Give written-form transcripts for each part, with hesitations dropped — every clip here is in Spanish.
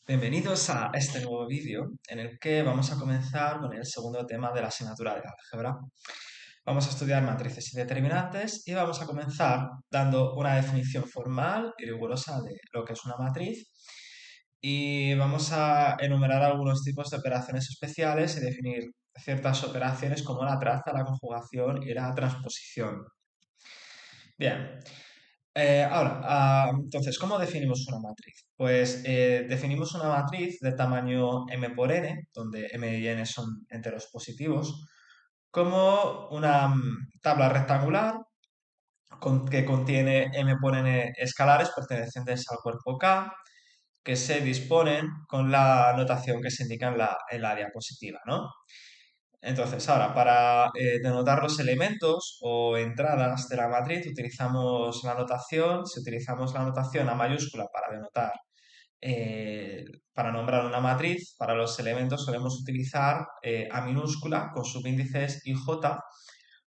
Bienvenidos a este nuevo vídeo en el que vamos a comenzar con el segundo tema de la asignatura de álgebra. Vamos a estudiar matrices y determinantes y vamos a comenzar dando una definición formal y rigurosa de lo que es una matriz y vamos a enumerar algunos tipos de operaciones especiales y definir ciertas operaciones como la traza, la conjugación y la transposición. Bien, entonces, ¿cómo definimos una matriz? Pues definimos una matriz de tamaño m por n, donde m y n son enteros positivos, como una tabla rectangular que contiene m por n escalares pertenecientes al cuerpo K, que se disponen con la notación que se indica en la diapositiva, ¿no? Entonces, ahora, para denotar los elementos o entradas de la matriz, si utilizamos la notación A mayúscula para denotar, para nombrar una matriz, para los elementos solemos utilizar A minúscula con subíndices i, j,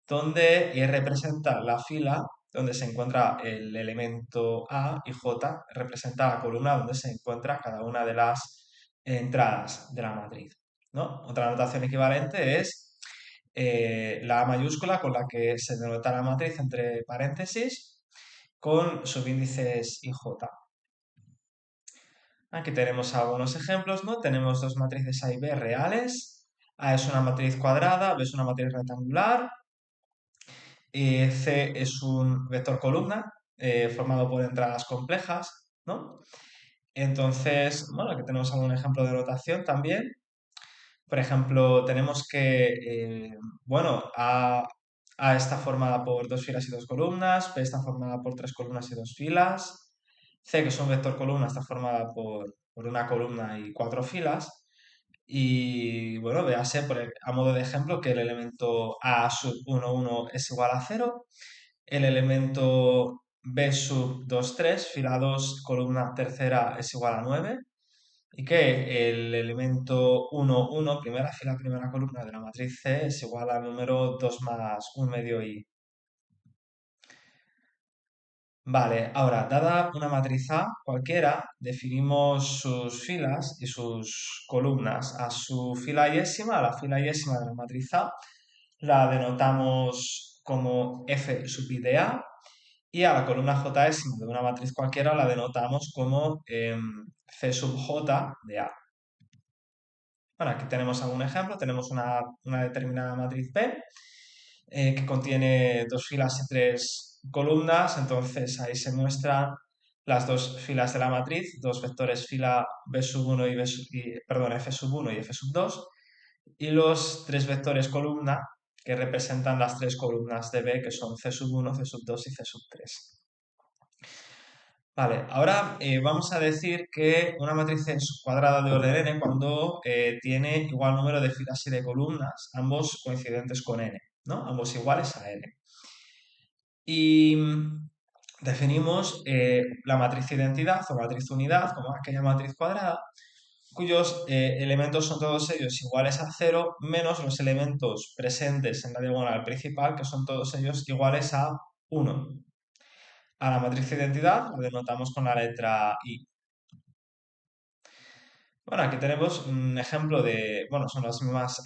donde representa la fila donde se encuentra el elemento A y j, representa la columna donde se encuentra cada una de las entradas de la matriz, ¿no? Otra notación equivalente es la A mayúscula con la que se denota la matriz entre paréntesis con subíndices i, j. Aquí tenemos algunos ejemplos, ¿no? Tenemos dos matrices A y B reales. A es una matriz cuadrada, B es una matriz rectangular. C es un vector columna formado por entradas complejas, ¿no? Entonces, bueno, aquí tenemos algún ejemplo de notación también. Por ejemplo, tenemos que, bueno, A está formada por dos filas y dos columnas, B está formada por tres columnas y dos filas, C, que es un vector columna, está formada por una columna y cuatro filas. Y bueno, véase a modo de ejemplo que el elemento A sub 1, 1 es igual a cero, el elemento B sub 2, 3, fila 2, columna tercera es igual a 9 y que el elemento 1, 1, primera fila, primera columna de la matriz C es igual al número 2 más 1 medio i. Vale, ahora, dada una matriz A cualquiera, definimos sus filas y sus columnas. A su fila yésima, a la fila yésima de la matriz A, la denotamos como F sub i de A, y a la columna jésima de una matriz cualquiera la denotamos como C sub j de A. Bueno, aquí tenemos algún ejemplo. Tenemos una determinada matriz B que contiene dos filas y tres columnas. Entonces ahí se muestran las dos filas de la matriz, dos vectores fila B sub 1 perdón, F sub 1 y F sub 2, y los tres vectores columna que representan las tres columnas de B, que son C sub 1, C sub 2 y C sub 3. Vale, ahora vamos a decir que una matriz es cuadrada de orden n cuando tiene igual número de filas y de columnas, ambos coincidentes con n, ¿no? Ambos iguales a n. Y definimos la matriz identidad o matriz unidad como aquella matriz cuadrada cuyos elementos son todos ellos iguales a cero menos los elementos presentes en la diagonal principal, que son todos ellos iguales a 1. A la matriz identidad la denotamos con la letra I. Bueno, aquí tenemos un ejemplo de, bueno, son las mismas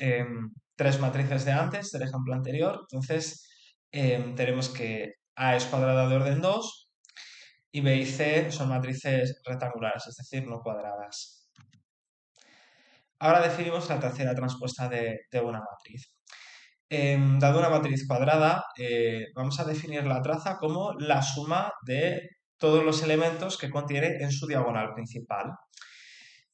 tres matrices de antes, del ejemplo anterior. Entonces, tenemos que A es cuadrada de orden 2 y B y C son matrices rectangulares, es decir, no cuadradas. Ahora definimos la tercera transpuesta de una matriz. Dado una matriz cuadrada, vamos a definir la traza como la suma de todos los elementos que contiene en su diagonal principal.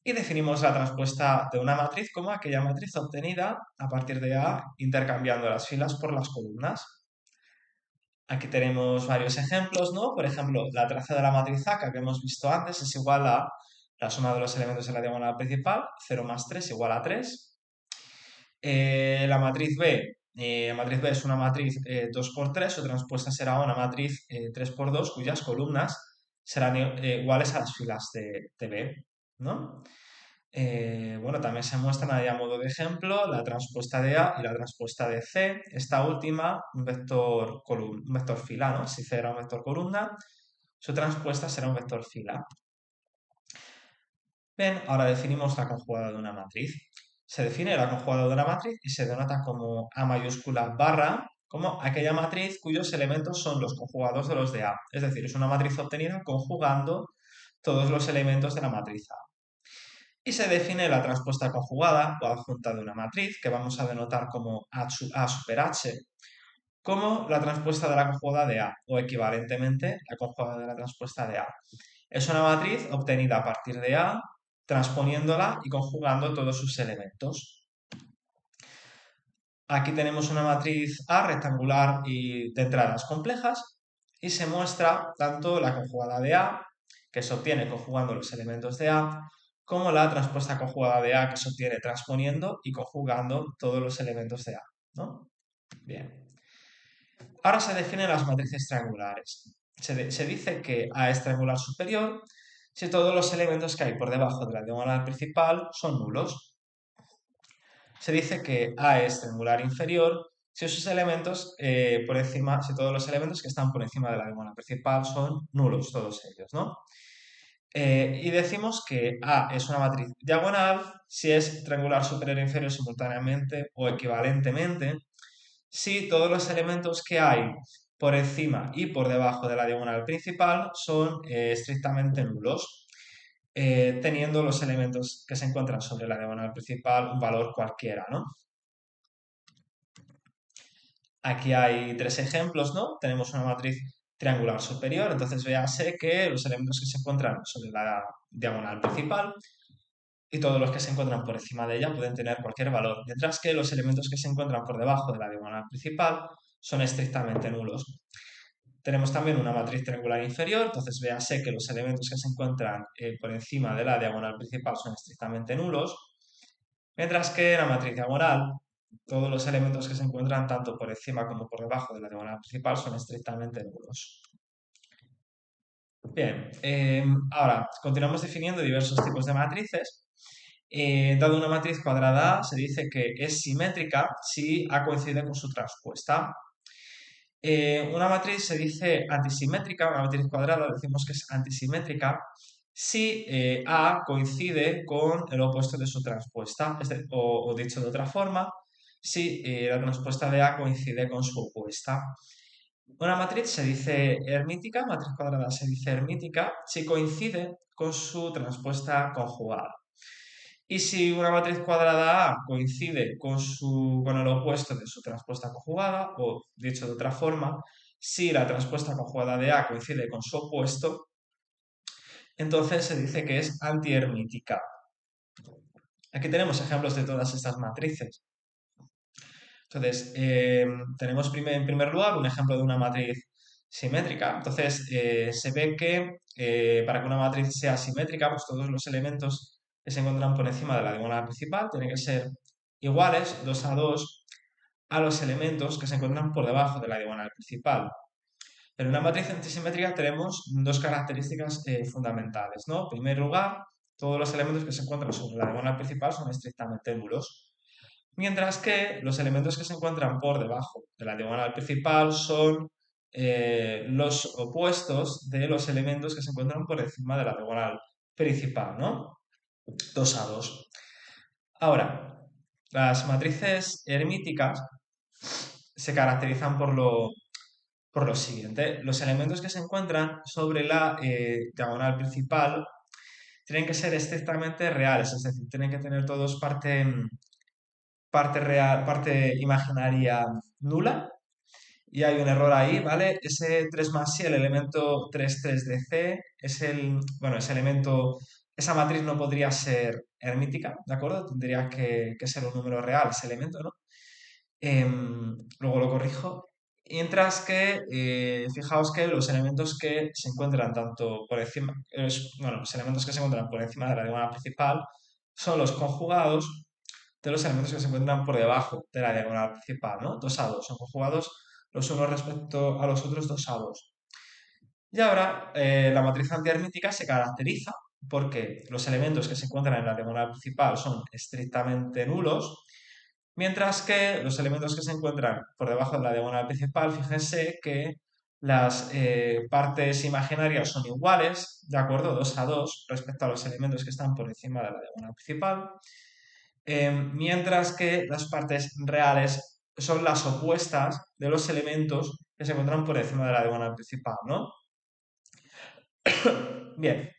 Y definimos la transpuesta de una matriz como aquella matriz obtenida a partir de A intercambiando las filas por las columnas. Aquí tenemos varios ejemplos, ¿no? Por ejemplo, la traza de la matriz A que hemos visto antes es igual a la suma de los elementos en la diagonal principal, 0 más 3 igual a 3. La matriz B es una matriz 2 por 3, su transpuesta será una matriz 3 por 2, cuyas columnas serán iguales a las filas de B, ¿no? Bueno, también se muestran ahí a modo de ejemplo la transpuesta de A y la transpuesta de C. Esta última, un vector fila, ¿no? Si C era un vector columna, su transpuesta será un vector fila. Bien, ahora definimos la conjugada de una matriz. Se define la conjugada de una matriz y se denota como A mayúscula barra, como aquella matriz cuyos elementos son los conjugados de los de A. Es decir, es una matriz obtenida conjugando todos los elementos de la matriz A. Y se define la transpuesta conjugada o adjunta de una matriz, que vamos a denotar como A super H, como la transpuesta de la conjugada de A, o equivalentemente la conjugada de la transpuesta de A. Es una matriz obtenida a partir de A, transponiéndola y conjugando todos sus elementos. Aquí tenemos una matriz A rectangular y de entradas complejas y se muestra tanto la conjugada de A, que se obtiene conjugando los elementos de A, como la transpuesta conjugada de A, que se obtiene transponiendo y conjugando todos los elementos de A, ¿no? Bien. Ahora se definen las matrices triangulares. Se dice que A es triangular superior si todos los elementos que hay por debajo de la diagonal principal son nulos. Se dice que A es triangular inferior si sus elementos por encima, si todos los elementos que están por encima de la diagonal principal son nulos, todos ellos, ¿no? Y decimos que A es una matriz diagonal si es triangular superior e inferior simultáneamente o equivalentemente si todos los elementos que hay por encima y por debajo de la diagonal principal son estrictamente nulos, teniendo los elementos que se encuentran sobre la diagonal principal un valor cualquiera, ¿no? Aquí hay tres ejemplos, ¿no? Tenemos una matriz triangular superior, entonces véase que los elementos que se encuentran sobre la diagonal principal y todos los que se encuentran por encima de ella pueden tener cualquier valor, mientras que los elementos que se encuentran por debajo de la diagonal principal son estrictamente nulos. Tenemos también una matriz triangular inferior, entonces véase que los elementos que se encuentran por encima de la diagonal principal son estrictamente nulos, mientras que en la matriz diagonal todos los elementos que se encuentran tanto por encima como por debajo de la diagonal principal son estrictamente nulos. Bien, ahora continuamos definiendo diversos tipos de matrices. Dado una matriz cuadrada A, se dice que es simétrica si A coincide con su transpuesta. Una matriz se dice antisimétrica, una matriz cuadrada decimos que es antisimétrica si A coincide con el opuesto de su transpuesta, o dicho de otra forma, si la transpuesta de A coincide con su opuesta. Una matriz se dice hermítica, matriz cuadrada se dice hermítica si coincide con su transpuesta conjugada. Y si una matriz cuadrada A coincide con el opuesto de su transpuesta conjugada, o dicho de otra forma, si la transpuesta conjugada de A coincide con su opuesto, entonces se dice que es antihermítica. Aquí tenemos ejemplos de todas estas matrices. Entonces, tenemos en primer lugar un ejemplo de una matriz simétrica. Entonces, se ve que para que una matriz sea simétrica, pues todos los elementos que se encuentran por encima de la diagonal principal tienen que ser iguales, 2 a 2, a los elementos que se encuentran por debajo de la diagonal principal. En una matriz antisimétrica tenemos dos características fundamentales, ¿no? En primer lugar, todos los elementos que se encuentran sobre la diagonal principal son estrictamente nulos, mientras que los elementos que se encuentran por debajo de la diagonal principal son los opuestos de los elementos que se encuentran por encima de la diagonal principal, ¿no? 2 a 2. Ahora, las matrices hermíticas se caracterizan por lo siguiente. Los elementos que se encuentran sobre la diagonal principal tienen que ser estrictamente reales, es decir, tienen que tener todos parte real, parte imaginaria nula. Y hay un error ahí, ¿vale? Ese 3 más sí, el elemento 3 de C, ese elemento, esa matriz no podría ser hermítica, ¿de acuerdo? Tendría que ser un número real ese elemento, ¿no? Luego lo corrijo. Mientras que, fijaos que los elementos que se encuentran tanto por encima, los elementos que se encuentran por encima de la diagonal principal son los conjugados de los elementos que se encuentran por debajo de la diagonal principal, ¿no? 2 a 2, son conjugados los unos respecto a los otros 2 a 2. Y ahora, la matriz antihermítica se caracteriza porque los elementos que se encuentran en la diagonal principal son estrictamente nulos, mientras que los elementos que se encuentran por debajo de la diagonal principal, fíjense que las partes imaginarias son iguales, ¿de acuerdo? 2 a 2 respecto a los elementos que están por encima de la diagonal principal, mientras que las partes reales son las opuestas de los elementos que se encuentran por encima de la diagonal principal, ¿no? Bien,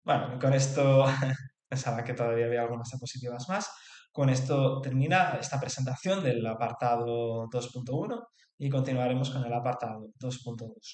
bueno, con esto pensaba que todavía había algunas diapositivas más. Con esto termina esta presentación del apartado 2.1 y continuaremos con el apartado 2.2.